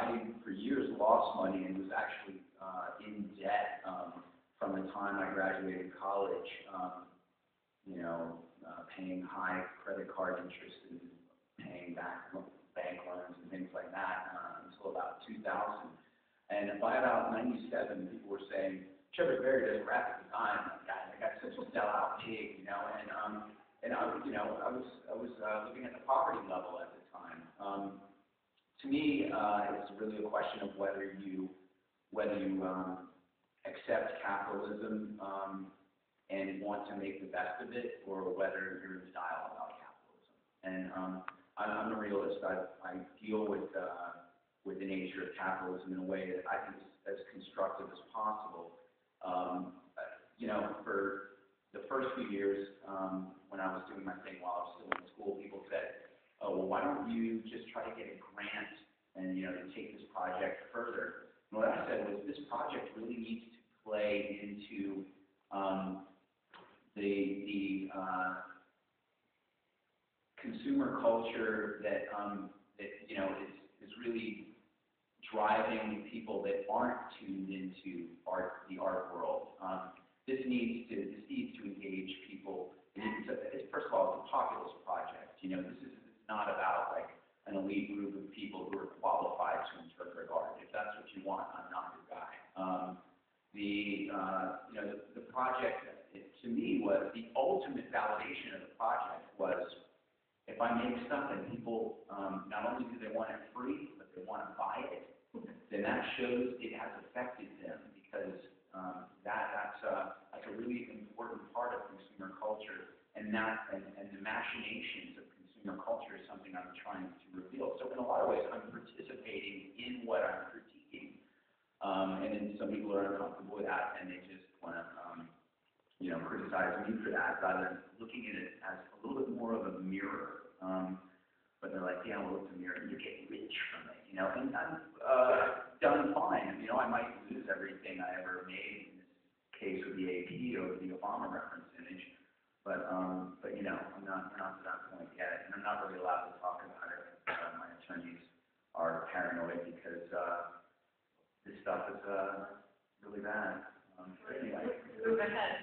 I for years lost money and was actually in debt from the time I graduated college. Paying high credit card interest and paying back bank loans and things like that until about 2000. And by about 97, people were saying, Shepard Fairey does graphic design. That guy's such a sellout pig, and I was living at the poverty level at the time. To me, it's really a question of whether you accept capitalism and want to make the best of it, or whether you're in denial about capitalism. And I'm a realist. I deal with the nature of capitalism in a way that I think is as constructive as possible. For the first few years, when I was doing my thing while I was still in school, people said, "Oh, well, why don't you just try to get a grant and to take this project further?" And what I said was, this project really needs to play into the consumer culture that is really driving people that aren't tuned into the art world. This needs to engage people. First of all, it's a populist project. This is not about like an elite group of people who are qualified to interpret art. If that's what you want, I'm not your guy. The project, to me, was the ultimate validation of the project was, if I make something, people not only do they want it free, but they want to buy it, then that shows it has affected them, because that's a really important part of consumer culture, and the machinations of consumer culture is something I'm trying to reveal. So in a lot of ways, I'm participating in what I'm critiquing, and then some people are uncomfortable with that, and they just want to criticize me for that, rather than looking at it as a little bit more of a mirror. But they're like, yeah, well, it's a mirror. You get rich from it, and I'm done fine. I might lose everything I ever made, in this case with the AP or the Obama reference image, but we're not to that point yet, and I'm not really allowed to talk about it. My attorneys are paranoid because this stuff is really bad. Anyway. Move ahead.